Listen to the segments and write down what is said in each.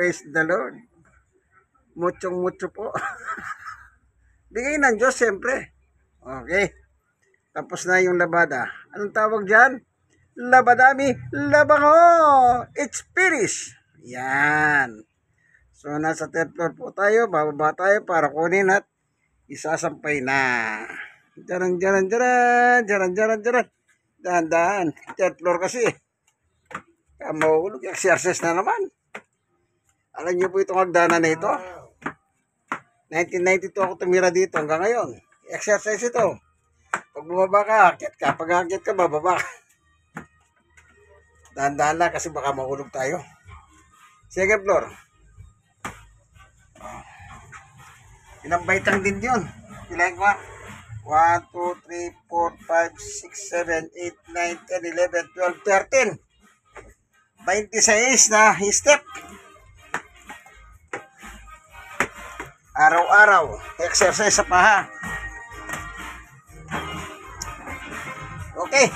Praise the Lord. Mucho po. Bigay ng Diyos, siyempre. Okay. Tapos na yung labada. Anong tawag dyan? Labadami, labango. It's finished. Yan. So, nasa third floor po tayo. Bababa tayo para kunin at isasampay na. Jaran. Dahan. Third floor kasi. Mahulog. Exercise na naman. Alam niyo po itong hagdanan na ito? 1992 ako tumira dito hanggang ngayon. Exercise ito. Pag bumaba ka, akit ka. Pag akit ka, bababa ka. Dahan-dahan lang kasi baka mahulog tayo. Second floor. Ilang baitang din yun. Pilahin ko 1, 2, 3, 4, 5, 6, 7, 8, 9, 10, 11, 12, 13. 26 na step. Araw-araw. Exercise sa paha. Okay.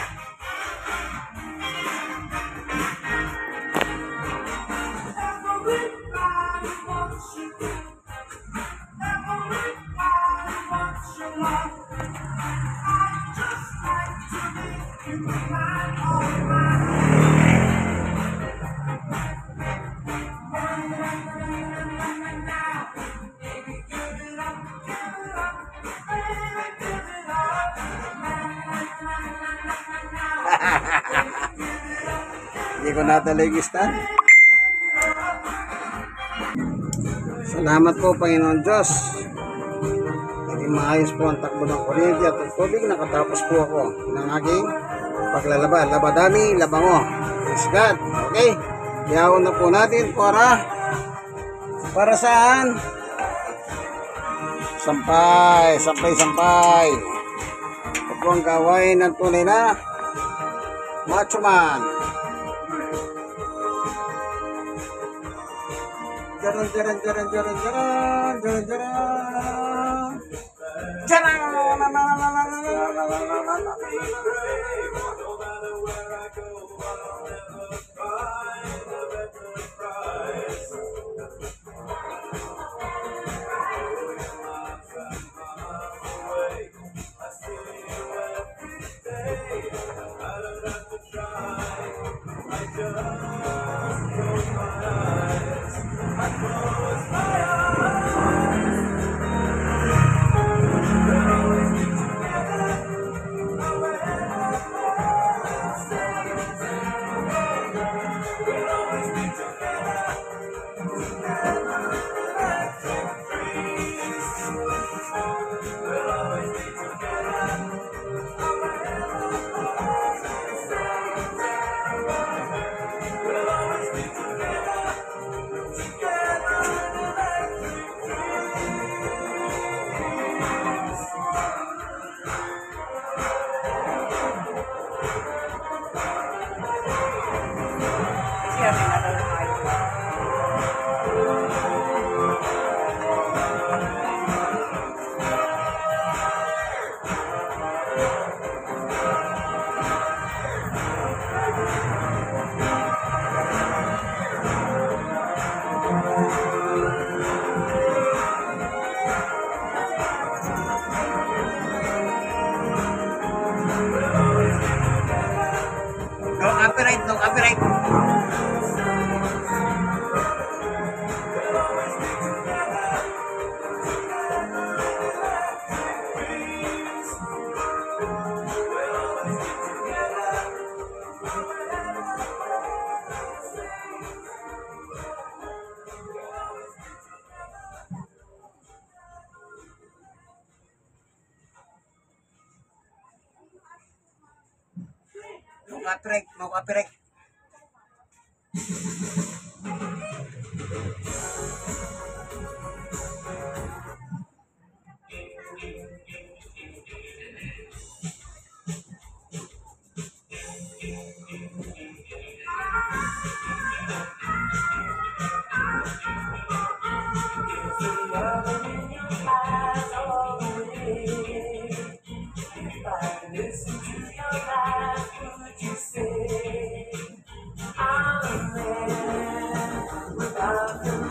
Hindi ko nataligistan. Salamat po, Panginoon Diyos. Naging maayos po ang takbo ng kuryente at tubig. Nakatapos po ako ng aking paglalaba. Labadami, labango. Praise God. Okay. Ihaon na po natin para saan? Sampay. Ito po ang gawain ng tunay na macho man. Jaran. No copyright. No copyright. Listen to your life, would you say I'm a man without the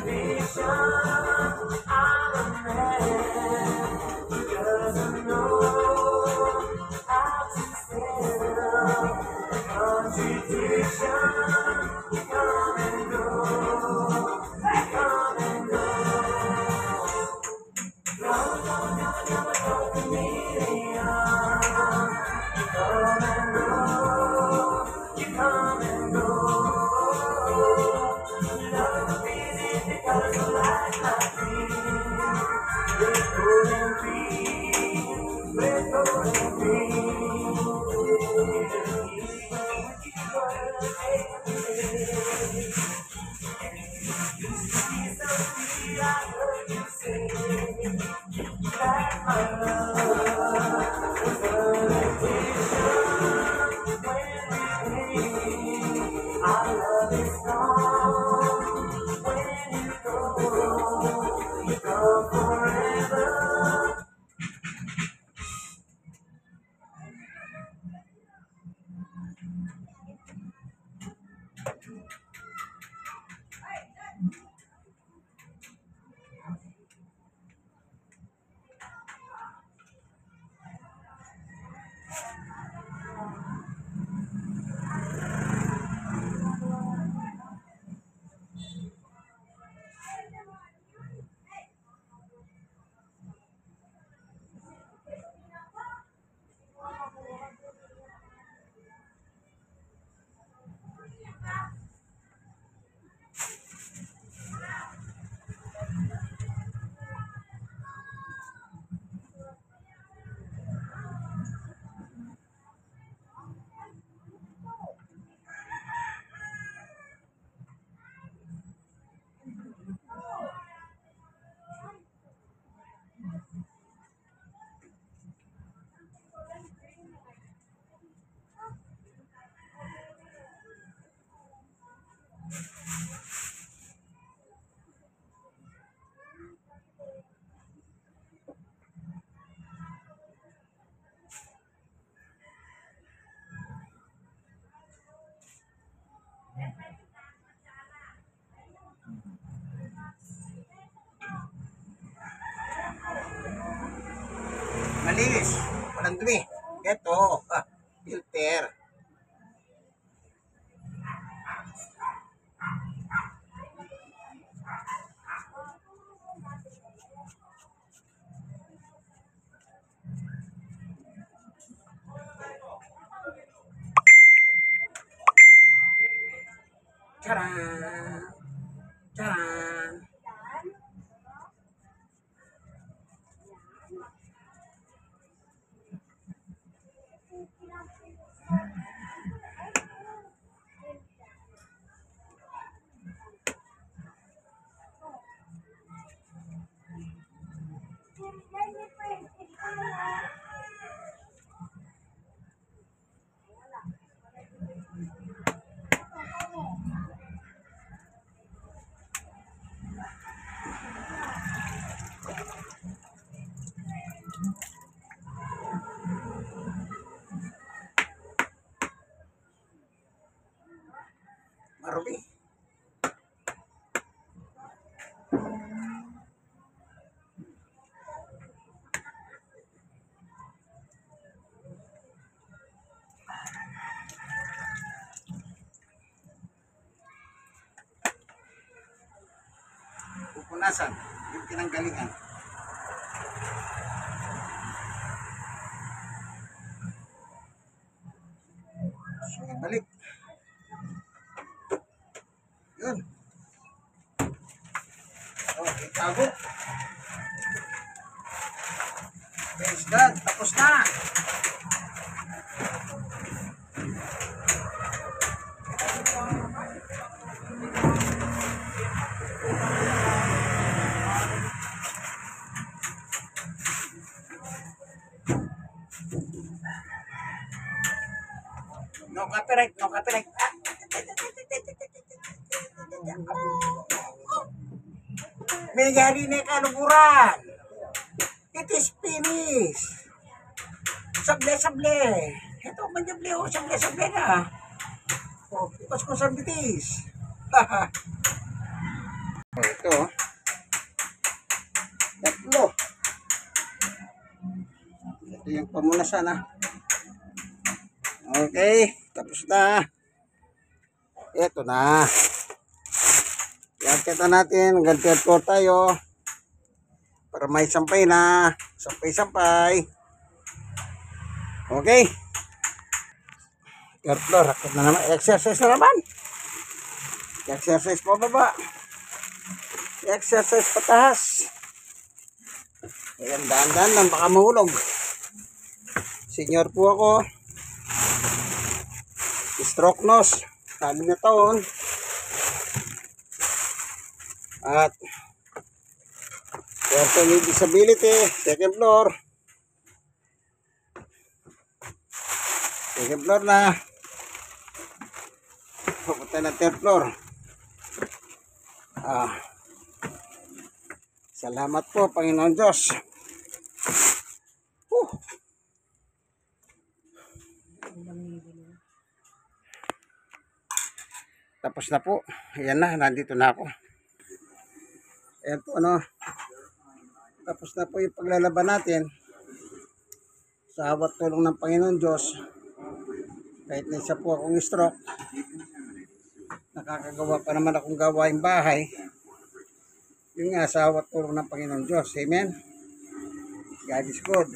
Malinis. Walang dumi. Ito. Filter. Charan! Charan! Marumi. Pupunasan. Yung pinanggalingan. So, balik. Yun. Oh, itago. Yes, done. Tapos na. No copyright, no copyright. Mayari na kaluburan. It is finished. Sable-sable. Ito, manjable o. Sable-sable na. O, ipas ko sa bitis. Ito. Tatlo. Ito yung pamunasan ha. Okay. Tapos na. Ito na. Yan, kita natin. Gantihan po tayo. Para may sampay na. Sampay-sampay. Okay. Third floor. Rakot na naman. Exercise na naman. Exercise po baba. Exercise pataas. Ayan, daan-daan lang. Baka mahulog. Senior po ako. Stroke nose. 6 na taon. At person with disability, second floor. Second floor na. Pupunta ng third floor. Salamat po, Panginoon Diyos. Tapos na po. Ayan na, nandito na ako. Ayan po, ano. Tapos na po yung paglalaban natin. Sa hawat tulong ng Panginoon Diyos. Kahit na isa po akong stroke. Nakakagawa pa naman akong gawaing bahay. Yun nga, sa hawat tulong ng Panginoon Diyos. Amen. God is good.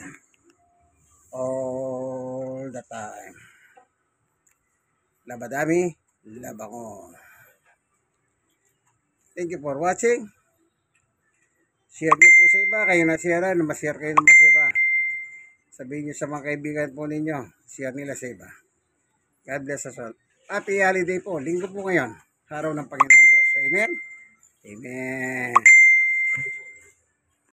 All the time. Labadami, labango. Thank you for watching. Share nyo po sa iba. Kayo na-share. Mas-share kayo naman sa iba. Sabihin nyo sa mga kaibigan po ninyo. Share nila sa iba. God bless us all. Happy holiday po. Linggo po ngayon. Araw ng Panginoon Diyos. Amen? Amen.